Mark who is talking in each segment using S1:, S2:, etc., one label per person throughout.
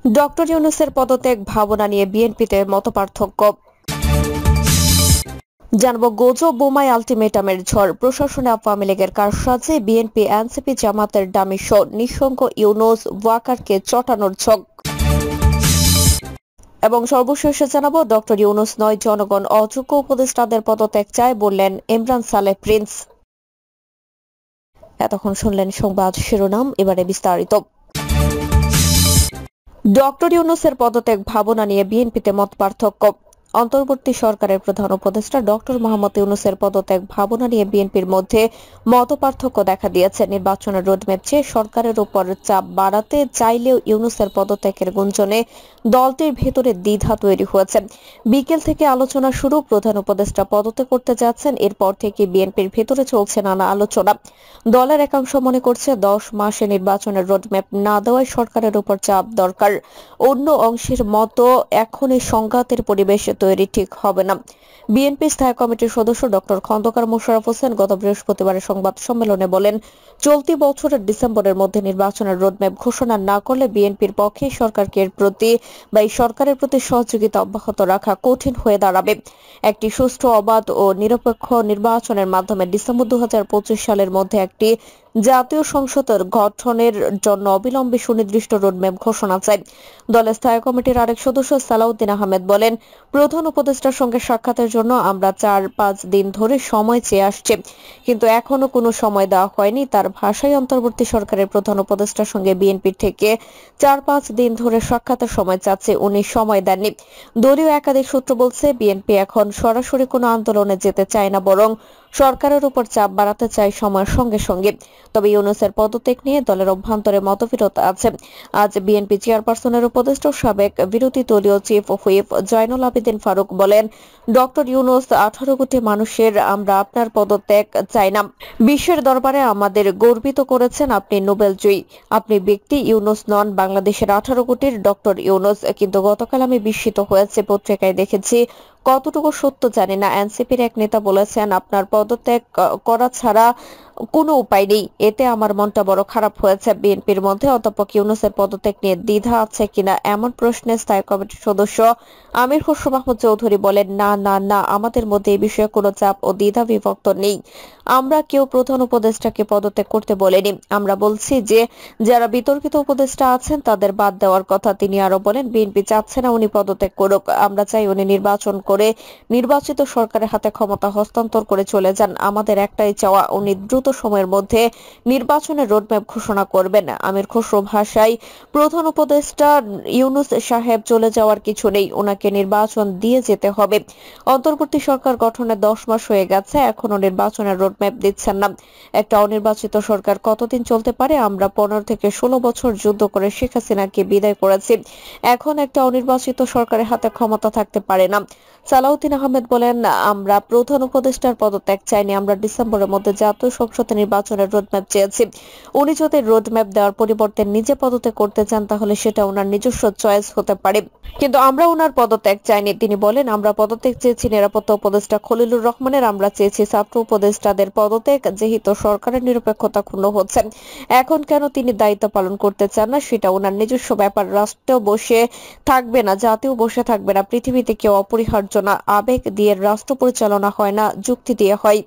S1: Doctor ইউনূসের পদত্যাগ ভাবনা নিয়ে বিএনপিতে মতপার্থক্য। জানবো গুজব, বোমায় আলটিমেটামের ঝড়, প্রশাসনে আওয়ামী লীগের কারসাজে বিএনপি, এনসিপি, জামাতের ডামি শো, নিঃসঙ্গ ইউনূস, ওয়াকারকে চটানোর ঝক। এবং সর্বশেষে জানাবো ডক্টর ইউনূস নয়, জনগণ অযোগ্য উপদেষ্টাদের পদত্যাগ চায় বললেন ইমরান সালেহ প্রিন্স। এতক্ষণ শুনলেন সংবাদ শিরোনাম, এবারে বিস্তারিত। ডক্টর ইউনূসের পদত্যাগ ভাবনা নিয়ে বিএনপিতে মতপার্থক্য। অন্তর্বর্তী সরকারের প্রধান উপদেষ্টা ডক্টর মোহাম্মদ ইউনূসের পদত্যাগ ভাবনা নিয়ে বিএনপির মধ্যে মতপার্থক্য দেখা দিয়েছে। নির্বাচনের রোডম্যাপ চেয়ে সরকারের উপর চাপ বাড়াতে চাইলেও ইউনূসের পদত্যাগের গুঞ্জনে দলটির ভেতরে দ্বিধা তৈরি হয়েছে। বিকেল থেকে আলোচনা শুরু, প্রধান উপদেষ্টা পদত্যাগ করতে যাচ্ছেন, এরপর থেকে বিএনপির ভেতরে চলছে নানা আলোচনা। দলের একাংশ মনে করছে 10 মাসে নির্বাচনের রোডম্যাপ না দেওয়ায় সরকারের উপর চাপ দরকার। অন্য অংশের মতো এখনই সংঘাতের পরিবেশ তৈরি ঠিক হবে না। বিএনপি স্থায়ী কমিটির সদস্য ডক্টর খন্দকার মোশাররফ হোসেন গত বৃহস্পতিবারের সংবাদ সম্মেলনে বলেন, চলতি বছরের ডিসেম্বরের মধ্যে নির্বাচনের রোডম্যাপ ঘোষণা না করলে বিএনপির পক্ষে সরকারের প্রতি সহযোগিতা অব্যাহত রাখা কঠিন হয়ে দাঁড়াবে। একটি সুষ্ঠু, অবাধ ও নিরপেক্ষ নির্বাচনের মাধ্যমে ডিসেম্বর 2025 সালের মধ্যে একটি জাতীয় সংসদ গঠনের জন্য অবিলম্বে সুনির্দিষ্ট রোডম্যাপ ঘোষণা চাই। দলের স্থায়ী কমিটির আরেক সদস্য সালাউদ্দিন আহমেদ বলেন, প্রধান উপদেষ্টার সঙ্গে সাক্ষাতের জন্য আমরা 4-5 দিন ধরে সময় চেয়ে আসছি, কিন্তু এখনো কোনো সময় দেওয়া হয়নি। তার ভাষায় অন্তর্বর্তী সরকারের প্রধান উপদেষ্টার সঙ্গে বিএনপির থেকে 4-5 দিন ধরে সাক্ষাতের সময় চাচ্ছে, উনি সময় দেননি। দলীয় একাধিক সূত্র বলছে, বিএনপি এখন সরাসরি কোনো আন্দোলনে যেতে চায় না, বরং সরকারের উপর চাপ বাড়াতে চায় সময়ের সঙ্গে সঙ্গে। তবে ইউনূসের পদত্যাগ নিয়ে দলের অভ্যন্তরে মতবিরোধ আছে। আজ বিএনপি চেয়ারপারসনের উপদেষ্টা সাবেক বিরোধী দলীয় চিফ হুইপ জয়নুল আবেদিন ফারুক বলেন, ডক্টর ইউনূস 18 কোটি মানুষের, আমরা আপনার পদত্যাগ চাই না। বিশ্বের দরবারে আমাদের গর্বিত করেছেন, আপনি নোবেলজয়ী। আপনি ব্যক্তি, ইউনূস নন। বাংলাদেশের 18 কোটির ডক্টর ইউনূস। কিন্তু গতকাল আমি বিস্মিত হয়েছে, পত্রিকায় দেখেছি, কতটুকু সত্য জানি না। এনসিপির এক নেতা বলেছেন, আপনার পদত্যাগ করা ছাড়া কোনো উপায় নেই। এতে আমার মনটা বড় খারাপ হয়েছে। বিএনপির মধ্যে অধ্যাপক ইউনূসের পদত্যাগ নিয়ে দ্বিধা আছে কিনা এমন প্রশ্নে স্থায়ী কমিটির সদস্য আমির খসরু মাহমুদ চৌধুরী বলেন, না না না, আমাদের মধ্যে এই বিষয়ে কোনো চাপ ও দ্বিধা বিভক্ত নেই। আমরা কেউ প্রধান উপদেষ্টাকে পদত্যাগ করতে বলেনি। আমরা বলছি যে যারা বিতর্কিত উপদেষ্টা আছেন তাদের বাদ দেওয়ার কথা। তিনি আরো বলেন, বিএনপি চাচ্ছে না উনি পদত্যাগ করুক, আমরা চাই উনি নির্বাচন করে নির্বাচিত সরকারের হাতে ক্ষমতা হস্তান্তর করে চলে যান। আমাদের একটাই চাওয়া, উনি দ্রুত সময়ের মধ্যে নির্বাচনের রোডম্যাপ ঘোষণা করবেন। আমির খসরু ভাষায়, প্রধান উপদেষ্টা ইউনূস সাহেব চলে যাওয়ার কিছু নেই, ওনাকে নির্বাচন দিয়ে যেতে হবে। অন্তর্বর্তী সরকার গঠনের 10 মাস হয়ে গেছে, এখনো নির্বাচনের রোডম্যাপ দিচ্ছেন না। একটা অনির্বাচিত সরকার কতদিন চলতে পারে? আমরা 15 থেকে 16 বছর যুদ্ধ করে শেখ হাসিনাকে বিদায় করেছি। এখন একটা অনির্বাচিত সরকারের হাতে ক্ষমতা থাকতে পারে না। সালাউদ্দিন আহমেদ বলেন, আমরা প্রধান উপদেষ্টার পদত্যাগ চাইনি, আমরা ডিসেম্বরের মধ্যে জাতীয় সংসদ নির্বাচনের রোডম্যাপ চেয়েছি। উনি যদি রোডম্যাপ দেওয়ার পরিবর্তে নিজে পদত্যাগ করতে চান তাহলে সেটা ওনার নিজস্ব চয়েস হতে পারে, কিন্তু আমরা ওনার পদত্যাগ চাইনি। তিনি বলেন, আমরা পদত্যাগ চেয়েছি নিরাপত্তা উপদেষ্টা খলিলুর রহমানের, আমরা চেয়েছি ছাত্র উপদেষ্টাদের পদত্যাগ, যেহেতু সরকারের নিরপেক্ষতা ক্ষুণ্ণ হচ্ছে। এখন কেন তিনি দায়িত্ব পালন করতে চান না সেটা ওনার নিজস্ব ব্যাপার। রাষ্ট্র বসে থাকবে না, জাতীয় বসে থাকবে না, পৃথিবীতে কেউ অপরিহার্য না। আবেগ দিয়ে রাষ্ট্র পরিচালনা হয় না, যুক্তি দিয়ে হয়।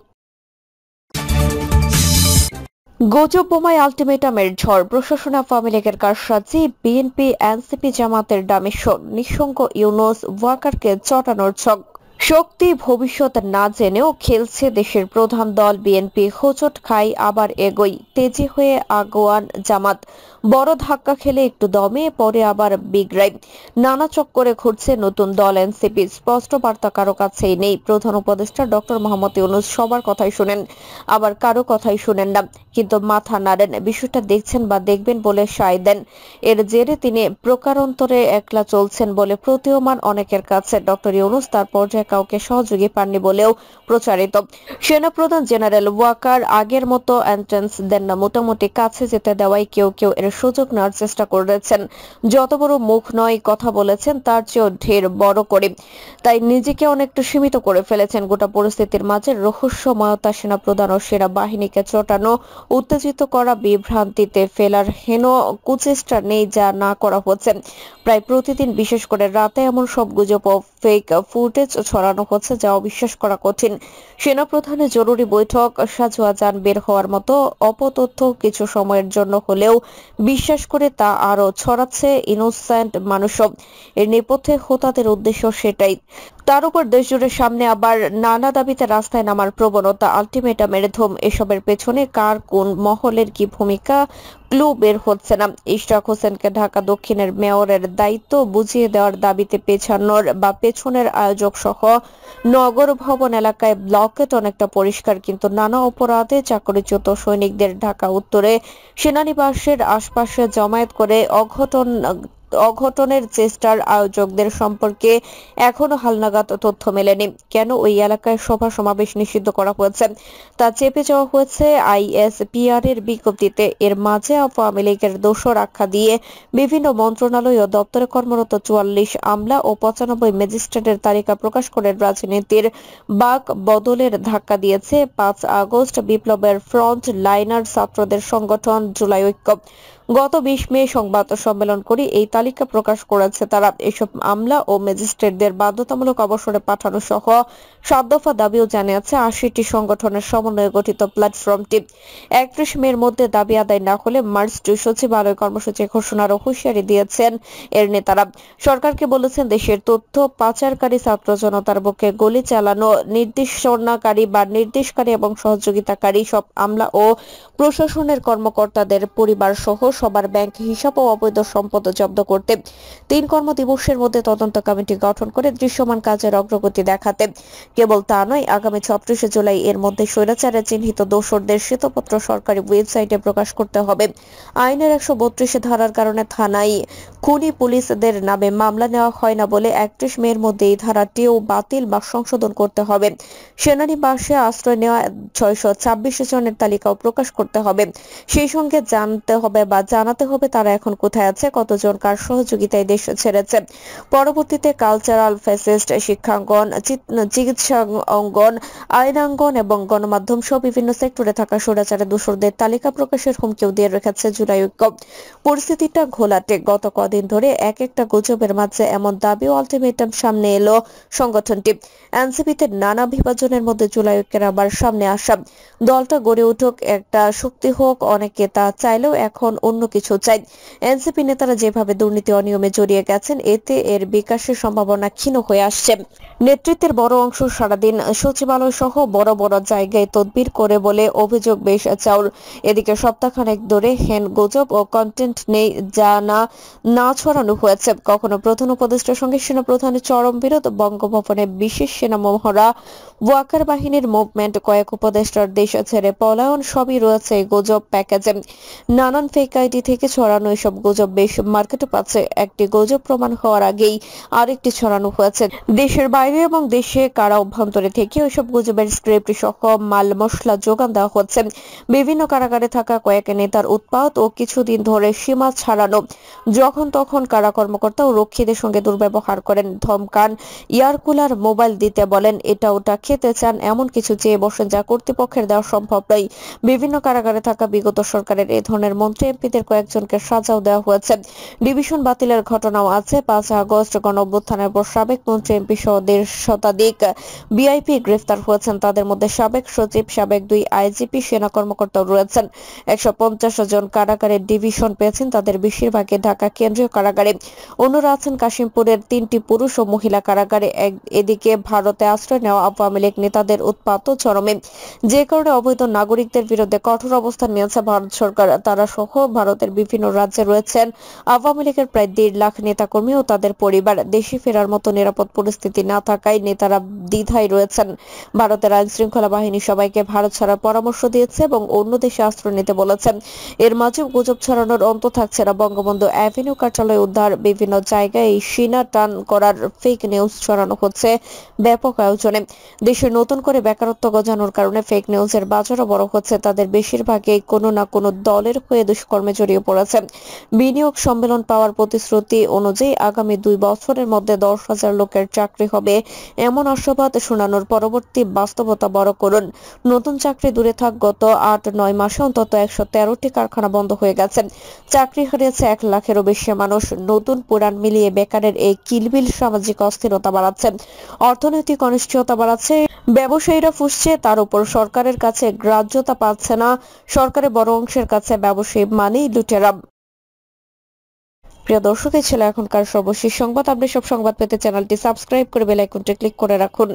S1: গুজব, বোমায় আলটিমেটামের ঝড়, প্রশাসনে আওয়ামী লীগের কারসাজি, বিএনপি, এনসিপি, জামাতের ডামি শো, নিঃসঙ্গ ইউনূস, ওয়াকারকে চটানোর ছক। শক্তি ভবিষ্যৎ না জেনেও খেলছে দেশের প্রধান দল বিএনপি। হোঁচট খাই আবার এগোই, তেজি হয়ে আগুয়ান জামাত। বড় ধাক্কা খেলে একটু দমে, পরে আবার বিগড়াই। নানা চক্করে ঘুরছে নতুন দল এনসিপি। স্পষ্ট বার্তা কারো কাছেই নেই। প্রধান উপদেষ্টা ডক্টর মোহাম্মদ ইউনূস সবার কথাই শুনেন, আবার কারো কথাই শুনেন না, কিন্তু মাথা নাড়েন। বিষয়টা দেখছেন বা দেখবেন বলে সায় দেন। এর জেরে তিনি প্রকারান্তরে একলা চলছেন বলে প্রতীয়মান অনেকের কাছে। ডক্টর ইউনূস তার পর্যায়ে কাউকে সহযোগী পাননি বলেও প্রচারিত। সেনাপ্রধান জেনারেল ওয়াকার আগের মতো এন্ট্রান্স দেন না, মোটামুটি কাছে যেতে দেওয়াই কেউ কেউ এর সুযোগ নেওয়ার চেষ্টা করেছেন। যত বড় মুখ নয় কথা বলেছেন তার চেয়েও ঢের বড় করে, তাই নিজেকে অনেকটা সীমিত করে ফেলেছেন। গোটা পরিস্থিতির মাঝে রহস্যময়তা, সেনাপ্রধান ও সেনাবাহিনীকে চটানো, উত্তেজিত করা, বিভ্রান্তিতে ফেলার হেন কুচেষ্টা নেই যা না করা হচ্ছে। প্রায় প্রতিদিন, বিশেষ করে রাতে, এমন সব গুজব ও ফেক ফুটেজ ছড়ানো হচ্ছে যা অবিশ্বাস করা কঠিন। সেনাপ্রধানের জরুরি বৈঠক, সাজোয়া যান বের হওয়ার মতো অপতথ্য কিছু সময়ের জন্য হলেও বিশ্বাস করে তা আরো ছড়াচ্ছে ইনোসেন্ট মানুষও। এর নেপথ্যে হোতাদের উদ্দেশ্য সেটাই। তার উপর দেশজুড়ে সামনে আবার নানা দাবিতে রাস্তায় নামার প্রবণতা, আলটিমেটামের ধুম। এসবের পেছনে কার কোন মহলের কি ভূমিকা ক্লু বের হচ্ছে না। ইশরাক হোসেনকে ঢাকা দক্ষিণের মেয়রের দায়িত্ব বুঝিয়ে দেওয়ার দাবিতে পেছনের আয়োজক সহ নগর ভবন এলাকায় ব্লকেট অনেকটা পরিষ্কার, কিন্তু নানা অপরাধে চাকরিচ্যুত সৈনিকদের ঢাকা উত্তরে সেনানিবাসের আশপাশে জমায়েত করে অঘটনের চেষ্টার আয়োজকদের সম্পর্কে এখনো হালনাগাদ তথ্য মেলেনি। কেন ওই এলাকায় সভা সমাবেশ নিষিদ্ধ করা হয়েছে তা চেপে যাওয়া হয়েছে আইএসপিআর এর বিজ্ঞপ্তিতে। এর মাঝে আওয়ামী লীগের দোষর আখ্যা দিয়ে বিভিন্ন মন্ত্রণালয় ও দপ্তরে কর্মরত 44 আমলা ও 95 ম্যাজিস্ট্রেটের তালিকা প্রকাশ করে রাজনীতির বাক বদলের ধাক্কা দিয়েছে 5 আগস্ট বিপ্লবের ফ্রন্ট লাইনার ছাত্রদের সংগঠন জুলাই ঐক্য। গত 20 মে সংবাদ সম্মেলন করে এই তালিকা প্রকাশ করেছে তারা। এসব আমলা ও ম্যাজিস্ট্রেটদের বাধ্যতামূলক অবসরে পাঠানো সহ 7 দফা দাবিও জানিয়েছে 80টি সংগঠনের সমন্বয়ে গঠিত প্ল্যাটফর্মটি। 31 মের মধ্যে দাবি আদায় না হলে মার্চ 2 সচিবালয় কর্মসূচি ঘোষণার হুঁশিয়ারি দিয়েছেন এর নেতারা। সরকারকে বলেছেন দেশের তথ্য পাচারকারী ছাত্র জনতার বুকে গুলি চালানো, নির্দেশকারী এবং সহযোগিতাকারী সব আমলা ও প্রশাসনের কর্মকর্তাদের পরিবার সহ সবার ব্যাংক হিসাব ও অবৈধ সম্পদ জব্দ করতে, 3 কর্মদিবসের মধ্যে তদন্ত কমিটি গঠন করে দৃশ্যমান কাজের অগ্রগতি দেখাতে। কেবল তা নয়, আগামী 36 জুলাই এর মধ্যে স্বৈরাচারে চিহ্নিত দোষরদের শ্বেতপত্র সরকারি ওয়েবসাইটে প্রকাশ করতে হবে। আইনের 132 ধারার কারণে থানায় খুনি পুলিশদের নামে মামলা নেওয়া হয় না বলে 31 মের মধ্যে এই ধারাটিও বাতিল বা সংশোধন করতে হবে। সেনানিবাসে আশ্রয় নেওয়া 626 জনের তালিকাও প্রকাশ করতে হবে। সেই সঙ্গে জানাতে হবে তারা এখন কোথায় আছে, কতজন কার সহযোগিতায় দেশ ছেড়েছে। পরবর্তীতে কালচারাল ফ্যাসিস্ট, শিক্ষাঙ্গন, চিকিৎসা অঙ্গন, আইনাঙ্গন এবং গণমাধ্যম সহ বিভিন্ন সেক্টরে থাকা স্বৈরাচারের দোষরদের তালিকা প্রকাশের হুমকিও দিয়ে রেখেছে জুলাই ঐক্য। পরিস্থিতিটা ঘোলাটে। গত কদিন ধরে একটা গুজবের মাঝে এমন দাবি ও আলটিমেটাম সামনে এলো সংগঠনটি। এনসিপিতে নানা বিভাজনের মধ্যে জুলাই ঐক্যের আবার সামনে আসা। দলটা গড়ে উঠুক, একটা শক্তি হোক, অনেকে তা চাইলেও এখন অন্য কিছু চাই। এনসিপি নেতারা যেভাবে দুর্নীতি অনিয়মে জড়িয়ে গেছেন, এতে এর বিকাশের সম্ভাবনা ক্ষীণ হয়ে আসছে। নেতৃত্বের বড় অংশ সারাদিন সচিবালয় সহ বড় বড় জায়গায় তদবির করে বলে অভিযোগ বেশ চাউর। এদিকে সপ্তাহখানেক ধরে হেন গুজব ও কন্টেন্ট নেই যা না ছড়ানো হয়েছে। কখনো প্রধান উপদেষ্টার সঙ্গে সেনাপ্রধানের চরম বিরোধ, বঙ্গভবনে বিশেষ সেনা মহড়া, ওয়াকার বাহিনীর মুভমেন্ট, কয়েক উপদেষ্টার দেশ ছেড়ে পলায়ন, সবই রয়েছে এই গুজব প্যাকেজে। নানান ফেক আইডি থেকে ছড়ানো এসব গুজব বেশ মার্কেটে পাচ্ছে। একটি গুজব প্রমাণ হওয়ার আগেই আরেকটি ছড়ানো হয়েছে। দেশের বাইরে এবং দেশে কারা অভ্যন্তরে থেকে ওইসব গুজবের স্ক্রিপ্ট সহ মাল মশলা যোগান দেওয়া হচ্ছে। বিভিন্ন কারাগারে থাকা কয়েক নেতার উৎপাত ও কিছুদিন ধরে সীমা ছাড়ানো, যখন তখন কারা কর্মকর্তা ও রক্ষীদের সঙ্গে দুর্ব্যবহার করেন, ধমকান, এয়ার কুলার, মোবাইল দিতে বলেন, এটা ওটা খেতে চান, এমন কিছু চেয়ে বসেন যা কর্তৃপক্ষের দেওয়া সম্ভব নয়। বিভিন্ন কারাগারে থাকা বিগত সরকারের এই ধরনের মন্ত্রী এমপিদের কয়েকজনকে সাজাও দেওয়া হয়েছে। ডিভিশন বাতিলের ঘটনাও আছে। 5 আগস্ট গণঅভ্যুত্থানের পর সাবেক মন্ত্রী এমপি সহ 1.5 শতাধিক ভিআইপি গ্রেফতার হয়েছেন। তাদের মধ্যে সাবেক সচিব, সাবেক 2 আইজিপি, সেনা কর্মকর্তাও রয়েছেন। 150 জন কারাগারে ডিভিশন পেয়েছেন, তাদের বেশিরভাগই ঢাকা কেন্দ্রীয় কারাগারে। অন্যরা আছেন কাশিমপুরের 3টি পুরুষ ও মহিলা কারাগারে। এদিকে ভারতে আশ্রয় নেওয়া আওয়ামী লীগ নেতাদের উৎপাত চরমে, যে কারণে অবৈধ নাগরিকদের বিরুদ্ধে কঠোর অবস্থান নিয়েছে ভারত সরকার। তারা সহ ভারতের বিভিন্ন রাজ্যে রয়েছেন আওয়ামী লীগের প্রায় 1.5 লাখ নেতাকর্মী ও তাদের পরিবার। দেশে ফেরার মতো নিরাপদ পরিস্থিতি না থাকায় নেতারা দ্বিধায় রয়েছেন। ভারতের আইন শৃঙ্খলা বাহিনী সবাইকে ভারত ছাড়ার পরামর্শ দিয়েছে এবং অন্য দেশে আশ্রয় নিতে বলেছেন। এর মাঝে গুজব ছড়ানোর অন্ত থাকছে না। বঙ্গবন্ধু অ্যাভিনিউ কার্যালয় উদ্ধার, বিভিন্ন জায়গায় সিনা টান করার ফেক নিউজ ছড়ানো হচ্ছে ব্যাপক আয়োজনে। দেশে নতুন করে বেকারত্ব গজানোর কারণে ফেক নিউজের বাজারও বড় হচ্ছে। তাদের বেশিরভাগই কোনো না কোনো দলের হয়ে দুষ্কর্মে কার্যক্রমে জড়িয়ে পড়েছে। বিনিয়োগ সম্মেলন পাওয়ার প্রতিশ্রুতি অনুযায়ী আগামী 2 বছরের মধ্যে 10,000 লোকের চাকরি হবে এমন আশাবাদ শোনানোর পরবর্তী বাস্তবতা বড় করুন। নতুন চাকরি দূরে থাক, গত 8-9 মাসে অন্তত 113টি কারখানা বন্ধ হয়ে গেছে। চাকরি হারিয়েছে 1 লাখেরও বেশি মানুষ। নতুন পুরান মিলিয়ে বেকারের এই কিলবিল সামাজিক অস্থিরতা বাড়াচ্ছে, অর্থনৈতিক অনিশ্চয়তা বাড়াচ্ছে, ব্যবসায়ীরা ফুঁসছে, তার উপর সরকারের কাছে গ্রাহ্যতা পাচ্ছে না। সরকারের বড় অংশের কাছে ব্যবসায়ী মানেই লুটেরা। প্রিয় দর্শক, এই ছিল এখনকার সর্বশেষ সংবাদ। আপনি সব সংবাদ পেতে চ্যানেলটি সাবস্ক্রাইব করে বেল আইকনটি ক্লিক করে রাখুন।